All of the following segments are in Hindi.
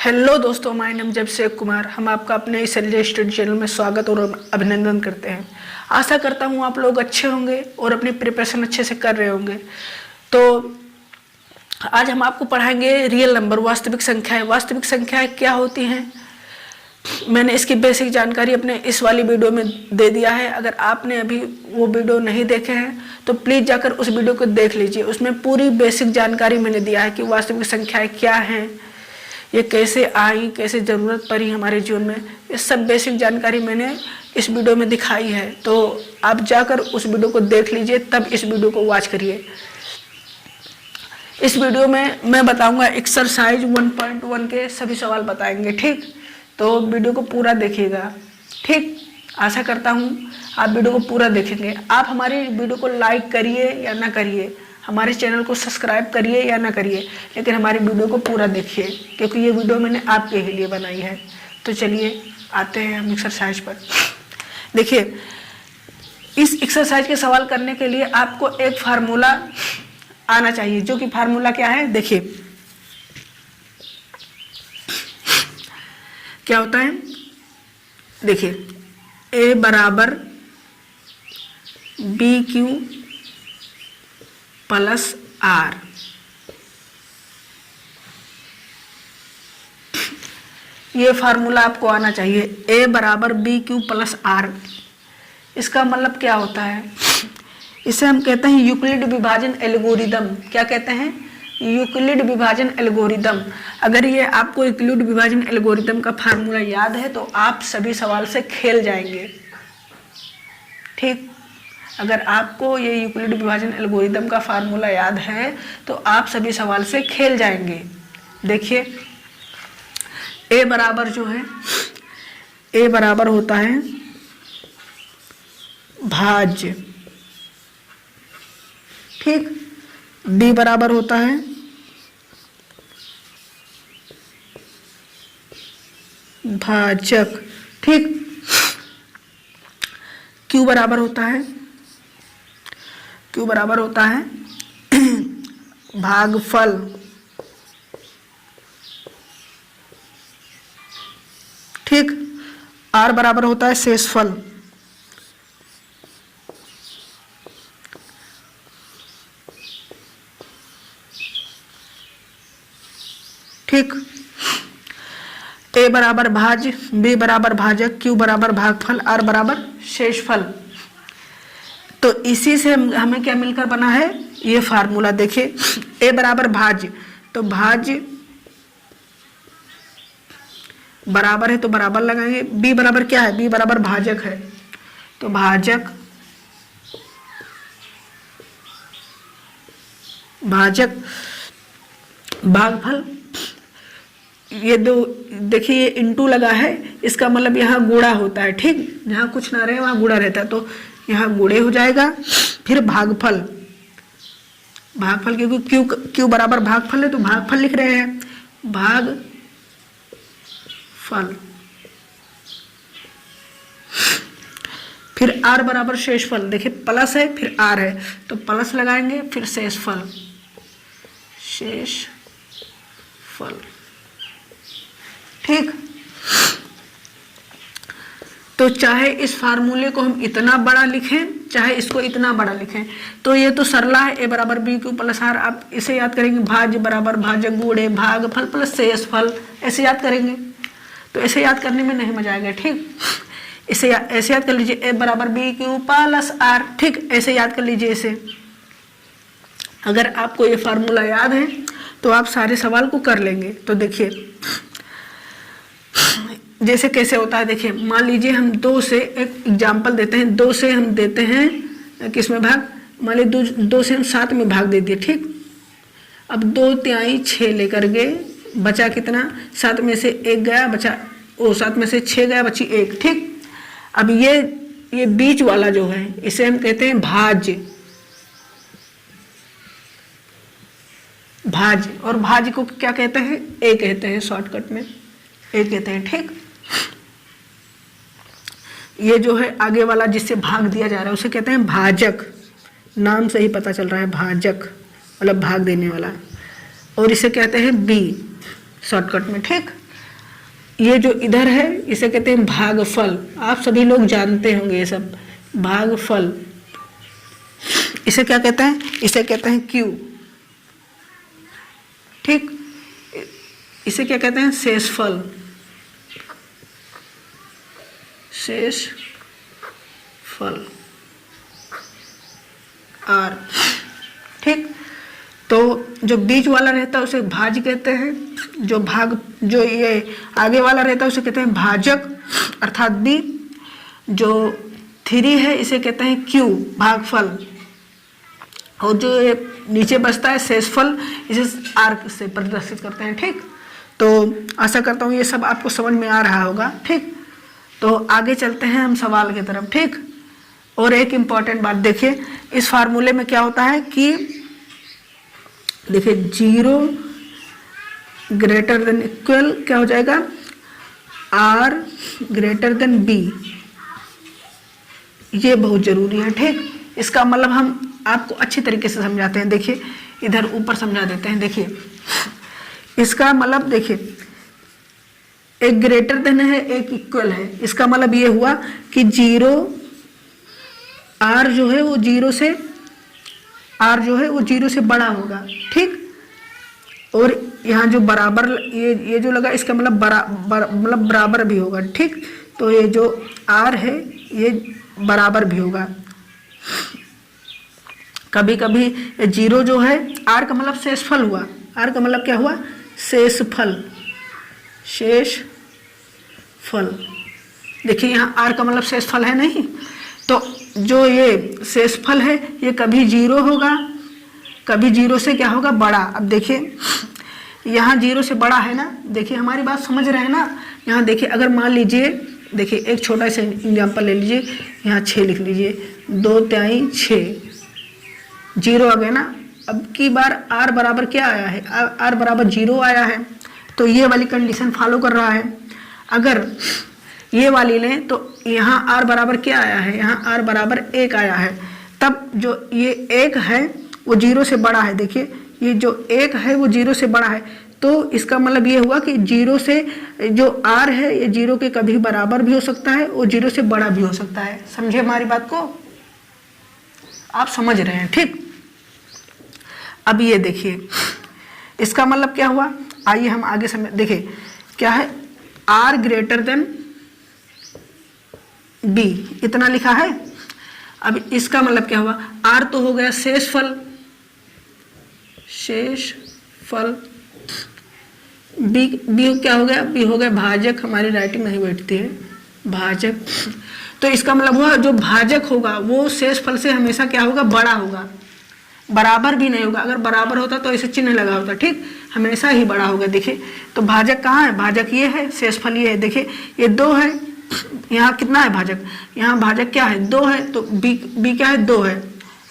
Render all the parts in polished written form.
हेलो दोस्तों, माय नेम जबसेक कुमार। हम आपका अपने इस एलजे स्टडी चैनल में स्वागत और अभिनंदन करते हैं। आशा करता हूँ आप लोग अच्छे होंगे और अपनी प्रिपरेशन अच्छे से कर रहे होंगे। तो आज हम आपको पढ़ाएंगे रियल नंबर, वास्तविक संख्याएं। वास्तविक संख्याएं क्या होती हैं, मैंने इसकी बेसिक जानकारी अपने इस वाली वीडियो में दे दिया है। अगर आपने अभी वो वीडियो नहीं देखे हैं तो प्लीज़ जाकर उस वीडियो को देख लीजिए। उसमें पूरी बेसिक जानकारी मैंने दिया है कि वास्तविक संख्याएं क्या हैं, ये कैसे आई, कैसे ज़रूरत पड़ी हमारे जीवन में, ये सब बेसिक जानकारी मैंने इस वीडियो में दिखाई है। तो आप जाकर उस वीडियो को देख लीजिए, तब इस वीडियो को वॉच करिए। इस वीडियो में मैं बताऊंगा एक्सरसाइज 1.1 के सभी सवाल बताएंगे, ठीक। तो वीडियो को पूरा देखिएगा, ठीक। आशा करता हूँ आप वीडियो को पूरा देखेंगे। आप हमारी वीडियो को लाइक करिए या ना करिए, हमारे चैनल को सब्सक्राइब करिए या ना करिए, लेकिन हमारी वीडियो को पूरा देखिए, क्योंकि ये वीडियो मैंने आपके ही लिए बनाई है। तो चलिए आते हैं हम एक्सरसाइज पर। देखिए, इस एक्सरसाइज के सवाल करने के लिए आपको एक फार्मूला आना चाहिए, जो कि फार्मूला क्या है, देखिए क्या होता है। देखिए, ए बराबर बी क्यू प्लस आर। ये फार्मूला आपको आना चाहिए, ए बराबर बी क्यू प्लस आर। इसका मतलब क्या होता है, इसे हम कहते हैं यूक्लिड विभाजन एल्गोरिदम। क्या कहते हैं, यूक्लिड विभाजन एल्गोरिदम। अगर ये आपको यूक्लिड विभाजन एल्गोरिदम का फार्मूला याद है तो आप सभी सवाल से खेल जाएंगे, ठीक। अगर आपको ये यूक्लिड विभाजन एल्गोरिदम का फार्मूला याद है तो आप सभी सवाल से खेल जाएंगे। देखिए, ए बराबर जो है, ए बराबर होता है भाज्य, ठीक। बी बराबर होता है भाजक, ठीक। क्यू बराबर होता है, क्यू बराबर होता है भागफल, ठीक। आर बराबर होता है शेषफल, ठीक। ए बराबर भाज्य, बी बराबर भाजक, क्यू बराबर भागफल, आर बराबर शेषफल। तो इसी से हमें क्या मिलकर बना है, ये फार्मूला। देखिए, ए बराबर भाज्य, तो भाज्य बराबर है तो बराबर लगाएंगे। बी बराबर क्या है, बी बराबर भाजक है, तो भाजक, भाजक भागफल। ये दो, देखिए ये इंटू लगा है, इसका मतलब यहाँ गुणा होता है, ठीक। जहाँ कुछ ना रहे वहाँ गुणा रहता है, तो यहाँ गुणे हो जाएगा। फिर भागफल, भागफल क्योंकि क्यू क्यू बराबर भागफल है तो भागफल लिख रहे हैं, भागफल। फिर आर बराबर शेषफल। देखिए प्लस है फिर आर है तो प्लस लगाएंगे, फिर शेषफल, शेषफल, ठीक। तो चाहे इस फार्मूले को हम इतना बड़ा लिखें, चाहे इसको इतना बड़ा लिखें, तो ये तो सरला है, ए बराबर बी क्यू प्लस आर। आप इसे याद करेंगे, भाज्य बराबर भाजक गुणे भागफल प्लस शेषफल, ऐसे याद करेंगे। तो ऐसे याद करने में नहीं मजा आएगा, ठीक। इसे ऐसे याद कर लीजिए, ए बराबर बी क्यू प्लस आर, ठीक। ऐसे याद कर लीजिए इसे। अगर आपको ये फार्मूला याद है तो आप सारे सवाल को कर लेंगे। तो देखिए जैसे कैसे होता है, देखिए मान लीजिए हम 2 से एक एग्जाम्पल देते हैं। 2 से हम देते हैं किस में भाग, मान लीजिए 2 से हम 7 में भाग दे दिए, ठीक। अब 2 तिहाई 6 लेकर गए, बचा कितना, 7 में से 1 गया, बचा 7 में से 6 गया, बची 1, ठीक। अब ये बीच वाला जो है इसे हम कहते हैं भाज्य, भाज्य। और भाज्य को क्या कहते हैं, ए कहते हैं, शॉर्टकट में ए कहते हैं, ठीक। ये जो है आगे वाला जिससे भाग दिया जा रहा है उसे कहते हैं भाजक। नाम से ही पता चल रहा है, भाजक मतलब भाग देने वाला। और इसे कहते हैं बी शॉर्टकट में, ठीक। ये जो इधर है इसे कहते हैं भागफल। आप सभी लोग जानते होंगे ये सब, भागफल। इसे क्या कहते हैं? इसे कहते हैं क्यू। ठीक, इसे क्या कहते हैं? शेषफल। शेषफल आर। ठीक, तो जो बीच वाला रहता है उसे भाज्य कहते हैं, जो ये आगे वाला रहता है उसे कहते हैं भाजक अर्थात बी। जो 3 है इसे कहते हैं क्यू, भागफल। और जो ये नीचे बचता है शेषफल, इसे आर से प्रदर्शित करते हैं। ठीक, तो आशा करता हूँ ये सब आपको समझ में आ रहा होगा। ठीक, तो आगे चलते हैं हम सवाल की तरफ। ठीक, और एक इम्पॉर्टेंट बात देखिए, इस फार्मूले में क्या होता है कि देखिए 0 ग्रेटर देन इक्वल क्या हो जाएगा? R greater than B। ये बहुत जरूरी है। ठीक, इसका मतलब हम आपको अच्छी तरीके से समझाते हैं। देखिए इधर ऊपर समझा देते हैं। देखिए इसका मतलब देखिए, एक ग्रेटर देन है, एक इक्वल है। इसका मतलब ये हुआ कि 0 R जो है वो 0 से बड़ा होगा। ठीक, और यहाँ जो बराबर ये जो लगा इसका मतलब बराबर भी होगा। ठीक, तो ये जो R है ये बराबर भी होगा। कभी कभी 0 जो है, R का मतलब शेषफल हुआ। R का मतलब क्या हुआ? शेषफल। देखिए यहाँ R का मतलब शेषफल है नहीं, तो जो ये शेषफल है ये कभी 0 होगा, कभी 0 से क्या होगा? बड़ा। अब देखिए यहाँ 0 से बड़ा है ना। देखिए हमारी बात समझ रहे हैं ना। यहाँ देखिए, अगर मान लीजिए, देखिए एक छोटा सा एग्जाम्पल ले लीजिए। यहाँ 6 लिख लीजिए, 2 तिहाई 6, 0 आ गया ना। अब की बार R बराबर क्या आया है? R बराबर 0 आया है, तो ये वाली कंडीशन फॉलो कर रहा है। अगर ये वाली लें तो यहाँ R बराबर क्या आया है? यहाँ R बराबर 1 आया है। तब जो ये 1 है वो 0 से बड़ा है। देखिए ये जो 1 है वो 0 से बड़ा है, तो इसका मतलब ये हुआ कि 0 से जो R है ये 0 के कभी बराबर भी हो सकता है और 0 से बड़ा भी हो सकता है। समझे हमारी बात को? आप समझ रहे हैं? ठीक, अब ये देखिए इसका मतलब क्या हुआ? आइए हम आगे समझ। देखिए क्या है? R ग्रेटर देन B, इतना लिखा है। अब इसका मतलब क्या हुआ? R तो हो गया शेषफल, B क्या हो गया? B हो गया भाजक। हमारी राइटिंग नहीं बैठती है, भाजक। तो इसका मतलब हुआ जो भाजक होगा वो शेषफल से हमेशा क्या होगा? बड़ा होगा, बराबर भी नहीं होगा। अगर बराबर होता तो इसे चिन्ह लगा होता। ठीक, हमेशा ही बड़ा होगा। देखिए तो भाजक कहाँ है? भाजक ये है, शेषफल ये है। देखिए ये 2 है, यहाँ कितना है भाजक? यहाँ भाजक क्या है? 2 है, तो B क्या है? 2 है,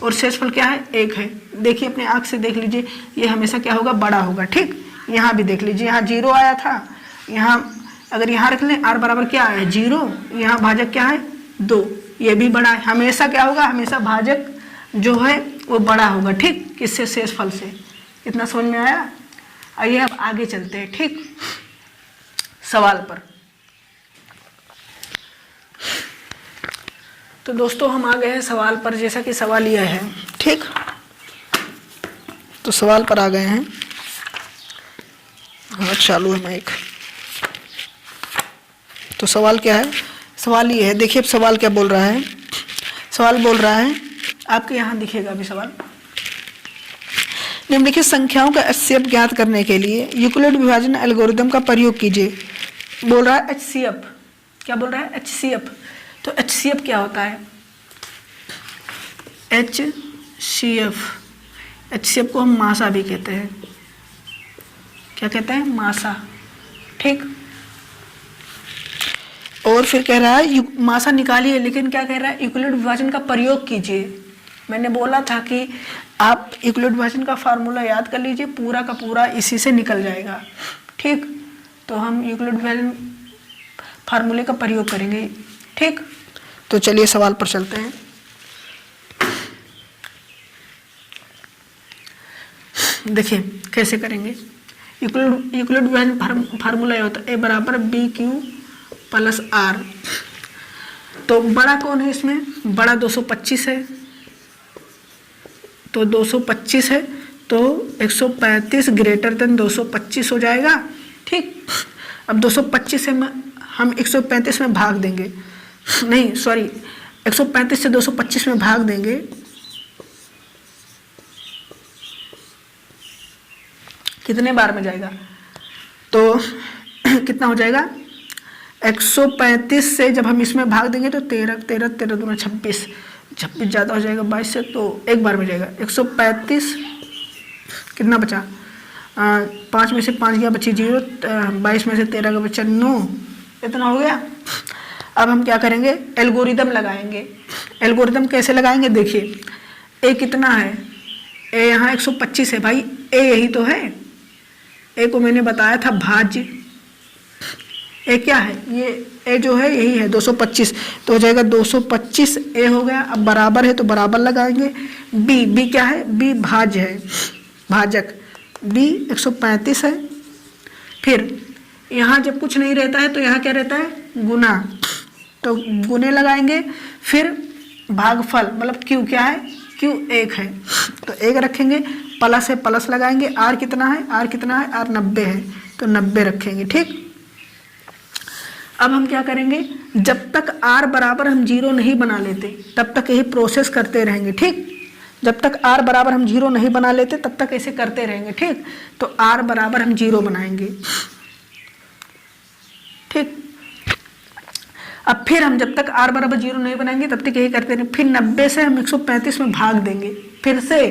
और शेषफल क्या है? 1 है। देखिए अपने आँख से देख लीजिए, ये हमेशा क्या होगा? बड़ा होगा। ठीक, यहाँ भी देख लीजिए, यहाँ 0 आया था, यहाँ अगर यहाँ रख लें R बराबर क्या आया है? 0। यहाँ भाजक क्या है? 2, ये भी बड़ा है। हमेशा क्या होगा? हमेशा भाजक जो है वो बड़ा होगा। ठीक, किससे? शेषफल से। इतना समझ में आया? आइए अब आगे चलते हैं। ठीक, सवाल पर। तो दोस्तों हम आ गए हैं सवाल पर, जैसा कि सवाल यह है। ठीक, तो सवाल पर आ गए हैं। हाँ चालू है माइक। तो सवाल क्या है? सवाल ये है, देखिए सवाल क्या बोल रहा है। सवाल बोल रहा है, आपके यहाँ दिखेगा अभी सवाल। निम्नलिखित संख्याओं का HCF ज्ञात करने के लिए यूक्लिड विभाजन एल्गोरिदम का प्रयोग कीजिए। बोल रहा है HCF। क्या बोल रहा है? HCF। तो HCF क्या होता है? HCF को हम मासा भी कहते हैं। क्या कहते हैं? मासा। ठीक, और फिर कह रहा है मासा निकालिए, लेकिन क्या कह रहा है? यूक्लिड विभाजन का प्रयोग कीजिए। मैंने बोला था कि आप यूक्लिड विभाजन का फार्मूला याद कर लीजिए, पूरा का पूरा इसी से निकल जाएगा। ठीक, तो हम यूक्लिड विभाजन फार्मूले का प्रयोग करेंगे। ठीक, तो चलिए सवाल पर चलते हैं। देखिए कैसे करेंगे। यूक्लिड विभाजन फार्मूला ये होता है A बराबर BQ प्लस R। तो बड़ा कौन है इसमें? बड़ा 225 है, तो 225 है, तो 135 ग्रेटर देन 225 हो जाएगा। ठीक, अब 225 से हम 135 में भाग देंगे, नहीं सॉरी 135 से 225 में भाग देंगे, कितने बार में जाएगा? तो कितना हो जाएगा? 135 से जब हम इसमें भाग देंगे तो 13 दूना 26 ज़्यादा हो जाएगा 22 से, तो एक बार में जाएगा। 135 कितना बचा? 5 में से 5 गया, बची 0, 22 में से 13 का बचा 9, इतना हो गया। अब हम क्या करेंगे? एल्गोरिदम लगाएंगे। एल्गोरिदम कैसे लगाएंगे? देखिए, ए कितना है? ए यहाँ 125 है भाई, ए यही तो है, ए को मैंने बताया था भाज्य। ए क्या है? ये ए जो है यही है 225, तो हो जाएगा 225 ए हो गया। अब बराबर है तो बराबर लगाएंगे। बी क्या है? बी भाज्य है, भाजक। बी 135 है। फिर यहाँ जब कुछ नहीं रहता है तो यहाँ क्या रहता है? गुना, तो गुने लगाएंगे। फिर भागफल मतलब क्यू क्या है? क्यू 1 है, तो 1 रखेंगे। प्लस है, प्लस लगाएंगे। आर कितना है? आर कितना है? आर 90 है, तो 90 रखेंगे। ठीक, अब हम क्या करेंगे? जब तक आर बराबर हम 0 नहीं बना लेते तब तक यही प्रोसेस करते रहेंगे। ठीक, जब तक आर बराबर हम 0 नहीं बना लेते तब तक ऐसे करते रहेंगे। ठीक, तो आर बराबर हम 0 बनाएंगे। ठीक, अब फिर हम जब तक आर बराबर 0 नहीं बनाएंगे तब तक यही करते रहेंगे। फिर 90 से हम 135 में भाग देंगे फिर से,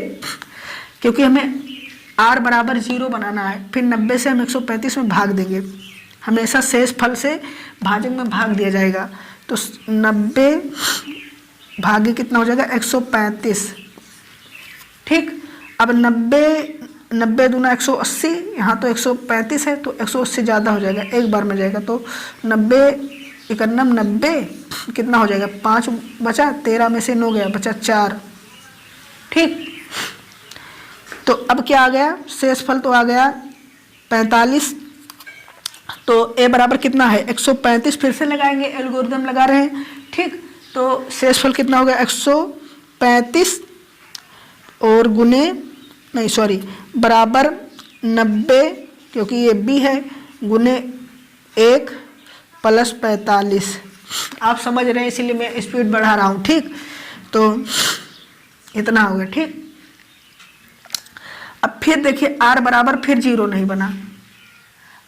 क्योंकि हमें आर बराबर 0 बनाना है। फिर 90 से हम 135 में भाग देंगे। हमेशा शेष फल से भाजक में भाग दिया जाएगा, तो 90 भागे कितना हो जाएगा? 135। ठीक, अब 90 दूना 180, यहाँ तो 135 है, तो 180 ज़्यादा हो जाएगा, एक बार में जाएगा। तो 90 91 90 कितना हो जाएगा? 5 बचा, 13 में से 9 गया, बचा 4। ठीक, तो अब क्या आ गया? शेष फल तो आ गया 45। तो ए बराबर कितना है? 135। फिर से लगाएंगे, एल्गोरिदम लगा रहे हैं। ठीक, तो शेषफल कितना हो गया? 135 और गुने नहीं सॉरी बराबर 90, क्योंकि ये बी है, गुने 1 प्लस 45। आप समझ रहे हैं, इसीलिए मैं स्पीड बढ़ा रहा हूँ। ठीक, तो इतना हो गया। ठीक, अब फिर देखिए आर बराबर फिर 0 नहीं बना,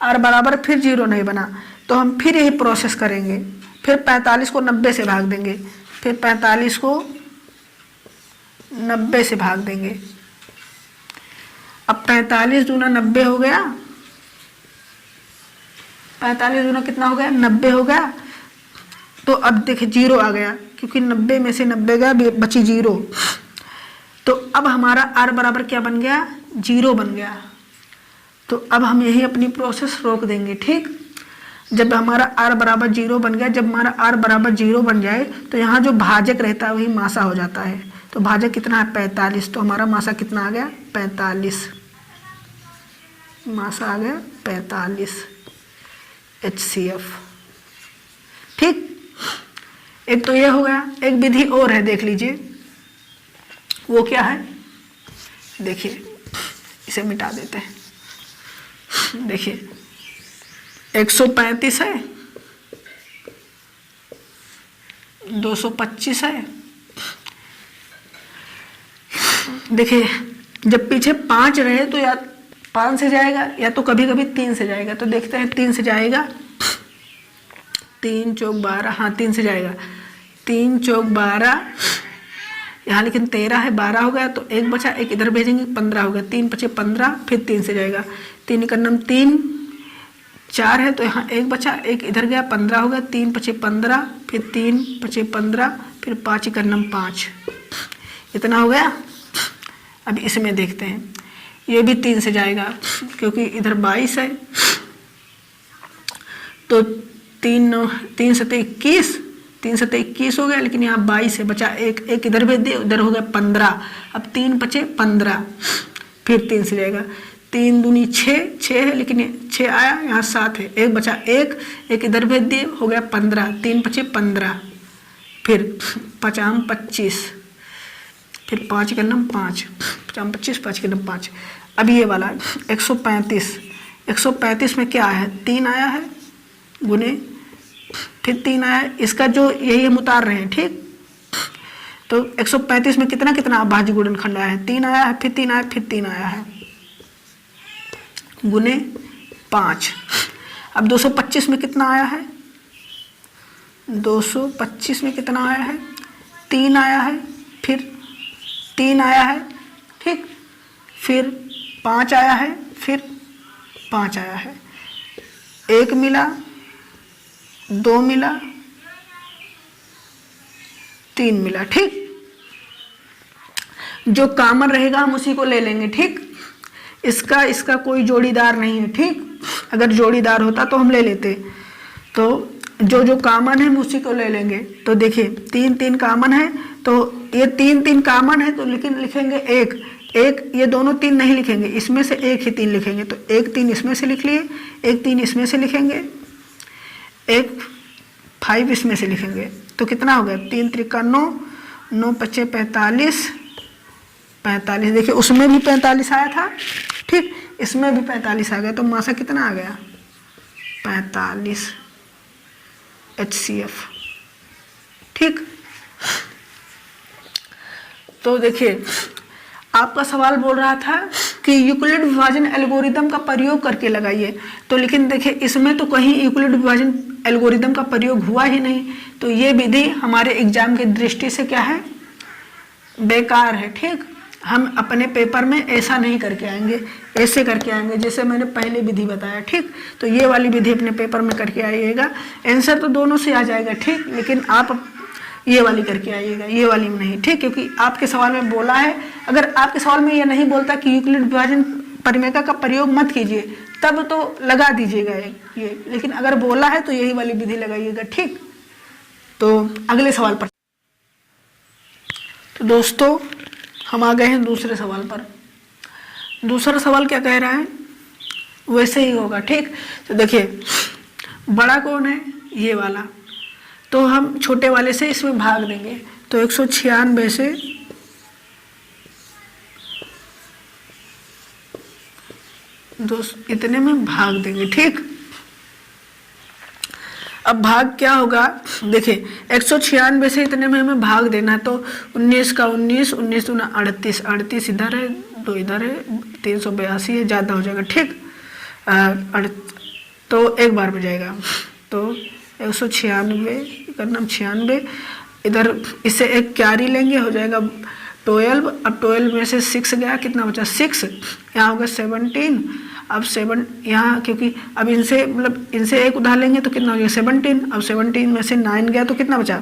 आर बराबर फिर 0 नहीं बना, तो हम फिर यही प्रोसेस करेंगे। फिर 45 को 90 से भाग देंगे, फिर 45 को 90 से भाग देंगे। अब 45 दूना 90 हो गया, 45 दूना कितना हो गया? 90 हो गया। तो अब देखिए 0 आ गया, क्योंकि 90 में से 90 गया, बची 0। तो अब हमारा आर बराबर क्या बन गया? 0 बन गया। तो अब हम यही अपनी प्रोसेस रोक देंगे। ठीक, जब हमारा आर बराबर 0 बन गया, जब हमारा आर बराबर 0 बन जाए तो यहाँ जो भाजक रहता है वही मासा हो जाता है। तो भाजक कितना है? 45। तो हमारा मासा कितना आ गया? 45। मासा आ गया 45 HCF। ठीक, एक तो ये हो गया। एक विधि और है, देख लीजिए, वो क्या है? देखिए, इसे मिटा देते हैं। देखिए 135 है, 225 है। देखिए जब पीछे 5 रहे तो या 5 से जाएगा या तो कभी कभी 3 से जाएगा। तो देखते हैं 3 से जाएगा, 3 चौक 12, हाँ 3 से जाएगा। 3 चौक 12, यहाँ लेकिन 13 है, 12 हो गया, तो एक बचा, एक इधर भेजेंगे, 15 हो गया। 3 बचे 15, फिर 3 से जाएगा। 3 का नम 3, 4 है, तो यहाँ एक बचा, एक इधर गया, 15 हो गया। 3 बचे 15, फिर 3 बचे 15, फिर 5 का नम 5, इतना हो गया। अब इसमें देखते हैं, ये भी 3 से जाएगा क्योंकि इधर 22 है, तो 3 से 21, 3 से 21 हो गया, लेकिन यहाँ 22 है, बचा एक इधर भेज दिए, उधर हो गया 15। अब 3 बचे 15, फिर 3 से जाएगा। 3 दूनी 6, 6 है लेकिन 6 आया, यहाँ 7 है, एक बचा, एक इधर भेज दिए, हो गया 15, 3 पचे 15, फिर 5 25, फिर 5 के नम 5, 5 25, 5 के नम 5। अब ये वाला 135, 135 में क्या है, 3 आया है, गुने फिर 3 आया है, इसका जो यही हम उतार रहे हैं, ठीक। तो 135 में कितना कितना अभाज्य गुणनखंड आया है, 3 आया है, फिर 3 आया, फिर 3 आया है, गुने 5। अब 225 में कितना आया है, 225 में कितना आया है, 3 आया है, फिर 3 आया है, ठीक, फिर 5 आया है, फिर 5 आया है, 1 मिला, 2 मिला, 3 मिला, ठीक। जो कॉमन रहेगा हम उसी को ले लेंगे, ठीक। इसका कोई जोड़ीदार नहीं है, ठीक। अगर जोड़ीदार होता तो हम ले लेते, तो जो कॉमन है हम उसी को ले लेंगे। तो देखिए 3 कॉमन है, तो ये 3 कॉमन है, तो लेकिन लिखेंगे एक, ये दोनों 3 नहीं लिखेंगे, इसमें से एक ही 3 लिखेंगे। तो 1 3 इसमें से लिख लिए, 1 3 इसमें से लिखेंगे, 1 5 इसमें से लिखेंगे। तो कितना हो गया, 3 त्रिका 9, 9 पचे 45, 45। देखिए उसमें भी 45 आया था, ठीक, इसमें भी 45 आ गया, तो मासा कितना आ गया, 45 HCF, ठीक। तो देखिए आपका सवाल बोल रहा था कि यूक्लिड विभाजन एल्गोरिदम का प्रयोग करके लगाइए, तो लेकिन देखिए इसमें तो कहीं यूक्लिड विभाजन एल्गोरिदम का प्रयोग हुआ ही नहीं, तो ये विधि हमारे एग्जाम की दृष्टि से क्या है, बेकार है, ठीक। हम अपने पेपर में ऐसा नहीं करके आएंगे, ऐसे करके आएंगे जैसे मैंने पहले विधि बताया, ठीक। तो ये वाली विधि अपने पेपर में करके आइएगा, आंसर तो दोनों से आ जाएगा, ठीक, लेकिन आप ये वाली करके आइएगा, ये वाली में नहीं, ठीक। क्योंकि आपके सवाल में बोला है, अगर आपके सवाल में ये नहीं बोलता कि यूक्लिड विभाजन परिमेय का प्रयोग मत कीजिए, तब तो लगा दीजिएगा ये, लेकिन अगर बोला है तो यही वाली विधि लगाइएगा, ठीक। तो अगले सवाल पर, तो दोस्तों हम आ गए हैं दूसरे सवाल पर। दूसरा सवाल क्या कह रहा है, वैसे ही होगा, ठीक। तो देखिए बड़ा कौन है, ये वाला, तो हम छोटे वाले से इसमें भाग देंगे, तो 196 से इतने में भाग देंगे, ठीक। अब भाग क्या होगा, देखिए 196 से इतने में हमें भाग देना है, तो 19 का 19, 19 दूना 38, 38 इधर है, 2 इधर है, 382 है, ज़्यादा हो जाएगा, ठीक। तो एक बार में जाएगा, तो 196 का नाम 96, इधर इससे एक क्यारी लेंगे, हो जाएगा 12। अब 12 में से 6 गया, कितना बचा 6, यहाँ होगा 17। अब 7 यहाँ, क्योंकि अब इनसे मतलब इनसे एक उधार लेंगे तो कितना हो गया 17। अब 17 में से 9 गया तो कितना बचा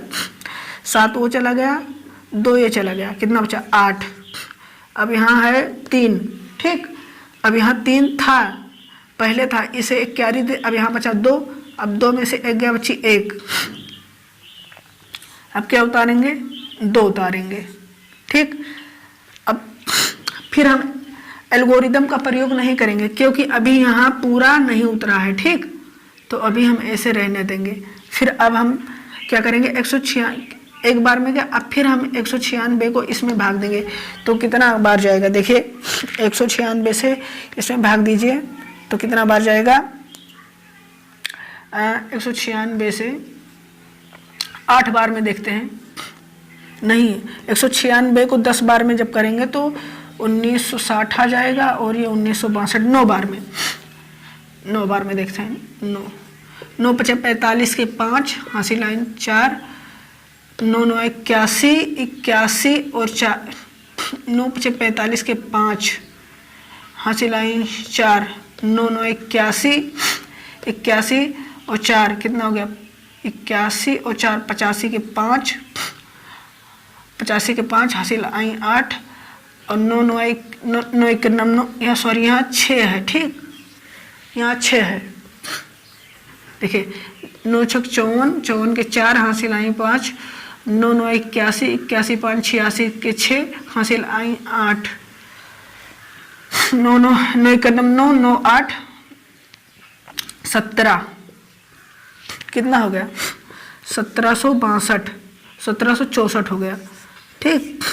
7, वो चला गया, 2 ये चला गया, कितना बचा 8। अब यहाँ है 3, ठीक। अब यहाँ 3 था, पहले था, इसे एक कैरी दे, अब यहाँ बचा 2। अब 2 में से एक गया, बची 1। अब क्या उतारेंगे, 2 उतारेंगे, ठीक। अब फिर हम एल्गोरिदम का प्रयोग नहीं करेंगे, क्योंकि अभी यहाँ पूरा नहीं उतरा है, ठीक। तो अभी हम ऐसे रहने देंगे। फिर अब हम क्या करेंगे, 196 एक बार में गया, अब फिर हम 196 को इसमें भाग देंगे, तो कितना बार जाएगा, देखिए 196 से इसमें भाग दीजिए, तो कितना बार जाएगा, 196 से 8 बार में देखते हैं, नहीं 196 को 10 बार में जब करेंगे तो 1960 आ जाएगा, और ये 1962, 9 बार में, 9 बार में देखते हैं। 9 पचे 45 के 5, हासिल लाइन 4, 9 9 81, 81 और 4, 9 पचे 45 के 5, हासिल लाइन 4, 9 9 81, 81 और 4 कितना हो गया 81 और 4 85 के 5, 85 के 5 हासिल आई 8 और 9 9 1 9 यहाँ सॉरी यहाँ 6 है, ठीक, यहाँ 6 है। देखिए 9 6 54, 54 के 4 हासिल आई 5, 9 9 81, 81 5 86 के 6 हासिल आई 8। 9 9 9 कदम 9 9 8 17 कितना हो गया 1762 1764 हो गया। ठीक,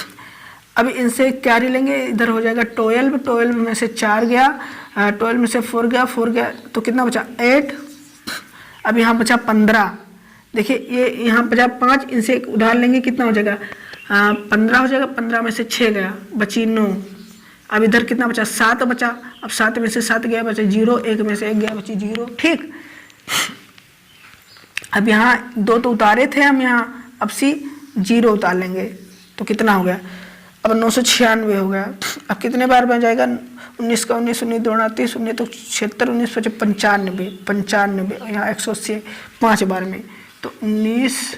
अब इनसे क्या लेंगे, इधर हो जाएगा 12, 12 में से 4 गया, 12 में से 4 गया, 4 गया तो कितना बचा 8। अब यहाँ बचा 15। देखिए ये यहाँ बचा 5, इनसे एक उधार लेंगे, कितना हो जाएगा 15 हो जाएगा। 15 में से 6 गया, बची 9। अब इधर कितना बचा 7 बचा। अब 7 में से 7 गया, बचा 0, 1 में से 1 गया, बची 0। ठीक, अब यहाँ 2 तो उतारे थे हम, यहाँ अब 0 उतार लेंगे तो कितना हो गया, अब 996 हो गया। अब कितने बार बन जाएगा, 19 का 19, 19 2 30, 19 तो 76, 19 25 95, 95 यहाँ 180 5 बार में, तो 19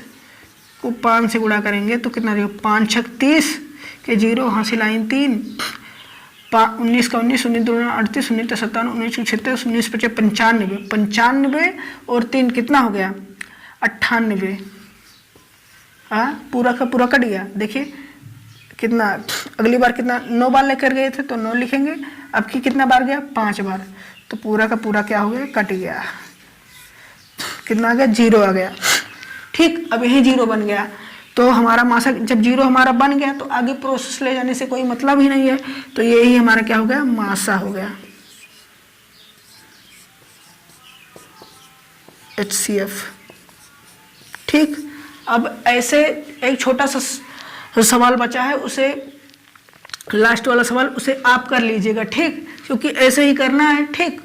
को 5 से गुणा करेंगे तो कितना देगा 5 6 30 के 0 हासिल लाइन 3, 19 का 19, 19 2 38, 19 57, 19 76, 19 25 95, 95 और 3 कितना हो गया 98। हाँ, पूरा का पूरा कट गया। देखिए कितना, अगली बार कितना 9 बार लेकर गए थे तो 9 लिखेंगे, अब की कितना बार गया 5 बार, तो पूरा का पूरा क्या हो गया कट गया। कितना आ गया 0 आ गया। ठीक, अब यही 0 बन गया तो हमारा मासा, जब 0 हमारा बन गया तो आगे प्रोसेस ले जाने से कोई मतलब ही नहीं है, तो यही हमारा क्या हो गया मासा हो गया HCF। ठीक, अब ऐसे एक छोटा सा सवाल बचा है, उसे लास्ट वाला सवाल उसे आप कर लीजिएगा। ठीक, क्योंकि ऐसे ही करना है। ठीक,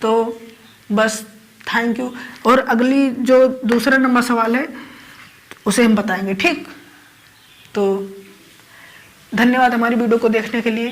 तो बस थैंक यू। और अगली जो दूसरा नंबर सवाल है उसे हम बताएंगे। ठीक, तो धन्यवाद हमारी वीडियो को देखने के लिए।